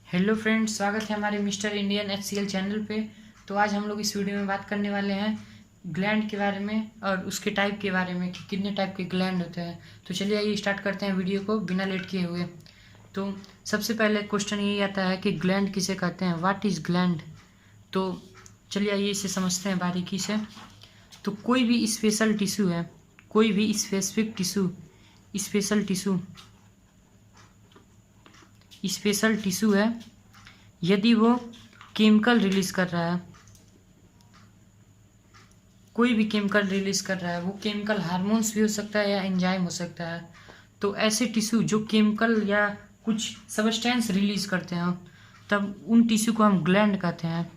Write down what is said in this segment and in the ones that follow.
Hello friends, स्वागत है हमारे मिस्टर इंडियन HCL चैनल पे। तो आज हम लोग इस वीडियो में बात करने वाले हैं ग्लैंड के बारे में और उसके टाइप के बारे में कि कितने टाइप के ग्लैंड होते हैं। तो चलिए आइए स्टार्ट करते हैं वीडियो को बिना लेट किए हुए। तो सबसे पहले क्वेश्चन यही आता है कि ग्लैंड किसे कहते हैं, व्हाट इज़ ग्लैंड। तो चलिए आइए इसे समझते हैं बारीकी से। तो कोई भी स्पेशल टिश्यू है, कोई भी स्पेसिफिक टिश्यू, स्पेशल टिश्यू है, यदि वो केमिकल रिलीज कर रहा है, कोई भी केमिकल रिलीज कर रहा है, वो केमिकल हार्मोन्स भी हो सकता है या एंजाइम हो सकता है। तो ऐसे टिश्यू जो केमिकल या कुछ सबस्टेंस रिलीज करते हैं, तब उन टिश्यू को हम ग्लैंड कहते हैं।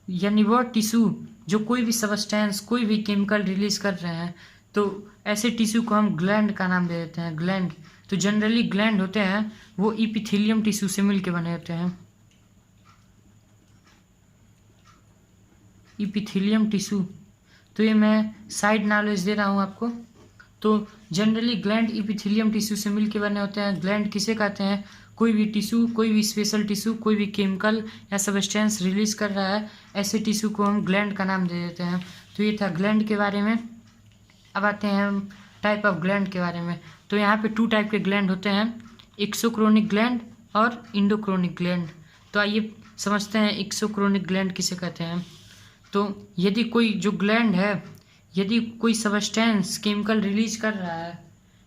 यानी वो टिश्यू जो कोई भी सबस्टेंस, कोई भी केमिकल रिलीज कर रहे हैं, तो ऐसे टिश्यू को हम ग्लैंड का नाम दे देते हैं, ग्लैंड। तो जनरली ग्लैंड होते हैं वो इपिथेलियम टिश्यू से मिलकर बने होते हैं। इपिथेलियम टिश्यू, तो ये मैं साइड नॉलेज दे रहा हूँ आपको। तो जनरली ग्लैंड इपिथेलियम टिश्यू से मिलकर बने होते हैं। ग्लैंड किसे कहते हैं, कोई भी टिश्यू, कोई भी स्पेशल टिश्यू, कोई भी केमिकल या सबस्टेंस रिलीज कर रहा है, ऐसे टिश्यू को हम ग्लैंड का नाम दे देते हैं। तो ये था ग्लैंड के बारे में। अब आते हैं हम टाइप ऑफ ग्लैंड के बारे में। तो यहाँ पे 2 टाइप के ग्लैंड होते हैं, एक्सोक्रोनिक ग्लैंड और इंडोक्रोनिक ग्लैंड। तो आइए समझते हैं एक्सोक्रोनिक ग्लैंड किसे कहते हैं। तो यदि कोई जो ग्लैंड है, यदि कोई सबस्टेंस केमिकल रिलीज कर रहा है,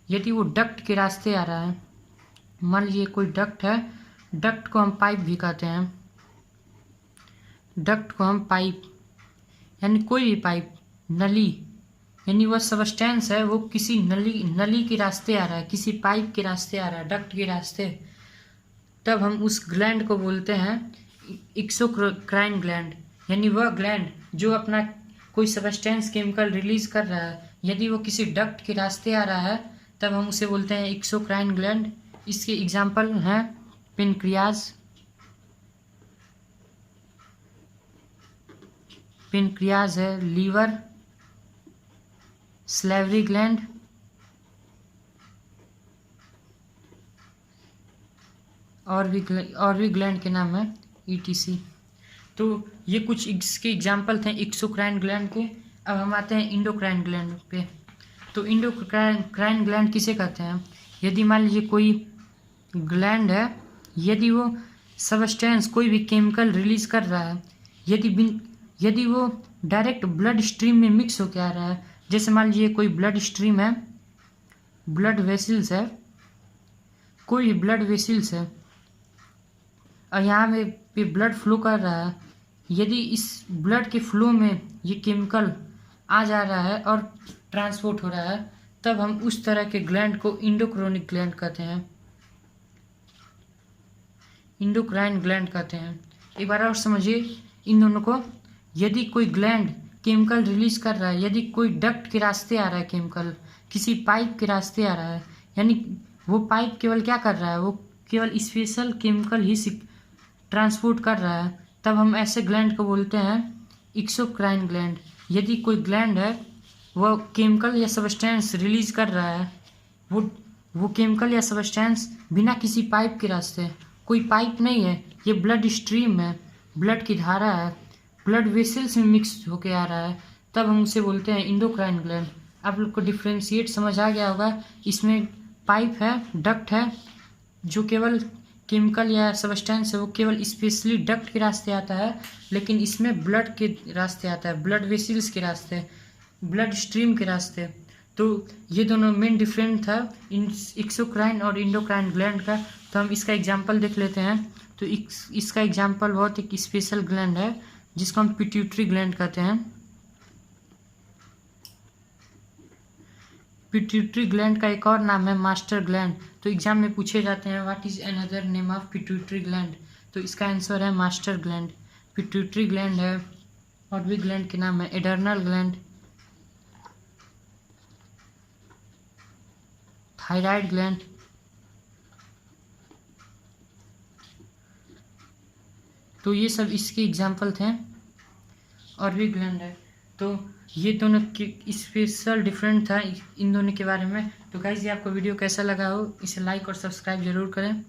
यदि वो डक्ट के रास्ते आ रहा है, मान लीजिए कोई डक्ट है, डक्ट को हम पाइप भी कहते हैं, डक्ट को हम पाइप, यानी कोई भी पाइप, नली, यानी वह सबस्टेंस है वो किसी नली के रास्ते आ रहा है, किसी पाइप के रास्ते आ रहा है, डक्ट के रास्ते, तब हम उस ग्लैंड को बोलते हैं एक्सोक्राइन ग्लैंड। यानी वह ग्लैंड जो अपना कोई सबस्टेंस केमिकल रिलीज कर रहा है, यदि वो किसी डक्ट के रास्ते आ रहा है, तब हम उसे बोलते हैं एक्सोक्राइन ग्लैंड। इसके एग्जाम्पल हैं पेनक्रियाज है, लीवर, सैलिवरी ग्लैंड, और भी ग्लैंड के नाम है ETC। तो ये कुछ इसके एग्जाम्पल थे एक्सोक्राइन ग्लैंड के। अब हम आते हैं इंडोक्राइन ग्लैंड पे। तो इंडोक्राइन ग्लैंड किसे कहते हैं, यदि मान लीजिए कोई ग्लैंड है, यदि वो सबस्टेंस कोई भी केमिकल रिलीज कर रहा है, यदि वो डायरेक्ट ब्लड स्ट्रीम में मिक्स होकर आ रहा है, जैसे मान लीजिए कोई ब्लड स्ट्रीम है, ब्लड वेसल्स है, कोई भी ब्लड वेसल्स है और यहाँ पे ब्लड फ्लो कर रहा है, यदि इस ब्लड के फ्लो में ये केमिकल आ जा रहा है और ट्रांसपोर्ट हो रहा है, तब हम उस तरह के ग्लैंड को इंडोक्रोनिक ग्लैंड कहते हैं, इंडोक्राइन ग्लैंड कहते हैं। एक बार और समझिए इन दोनों को। यदि कोई ग्लैंड केमिकल रिलीज कर रहा है, यदि कोई डक्ट के रास्ते आ रहा है केमिकल, किसी पाइप के रास्ते आ रहा है, यानी वो पाइप केवल क्या कर रहा है, वो केवल स्पेशल केमिकल ही ट्रांसपोर्ट कर रहा है, तब हम ऐसे ग्लैंड को बोलते हैं एक्सोक्राइन ग्लैंड। यदि कोई ग्लैंड है वह केमिकल या सबस्टेंस रिलीज कर रहा है, वो केमिकल या सबस्टेंस बिना किसी पाइप के रास्ते, कोई पाइप नहीं है, ये ब्लड स्ट्रीम है, ब्लड की धारा है, ब्लड वेसल्स में मिक्स होके आ रहा है, तब हम उसे बोलते हैं इंडोक्राइन ग्लैंड। आप लोग को डिफ्रेंशिएट समझ आ गया होगा। इसमें पाइप है, डक्ट है, जो केवल केमिकल या सबस्टेंस है वो केवल स्पेशली डक्ट के रास्ते आता है, लेकिन इसमें ब्लड के रास्ते आता है, ब्लड वेसल्स के रास्ते, ब्लड स्ट्रीम के रास्ते। तो ये दोनों मेन डिफरेंट था एक्सोक्राइन और इंडोक्राइन ग्लैंड का। तो हम इसका एग्जांपल देख लेते हैं। तो इसका एग्जांपल बहुत एक स्पेशल ग्लैंड है जिसको हम पिट्यूटरी ग्लैंड कहते हैं। पिट्यूटरी ग्लैंड का एक और नाम है मास्टर ग्लैंड। तो एग्जाम में पूछे जाते हैं what is another name of pituitary gland, तो इसका आंसर है मास्टर ग्लैंड। पिट्यूटरी ग्लैंड है, और भी ग्लैंड के नाम है एडर्नल ग्लैंड, थायराइड ग्लैंड, तो ये सब इसके एग्जाम्पल थे, और भी ग्लैंड है। तो ये दोनों के स्पेशल डिफरेंट था इन दोनों के बारे में। तो गाइस, ये आपको वीडियो कैसा लगा हो, इसे लाइक और सब्सक्राइब जरूर करें।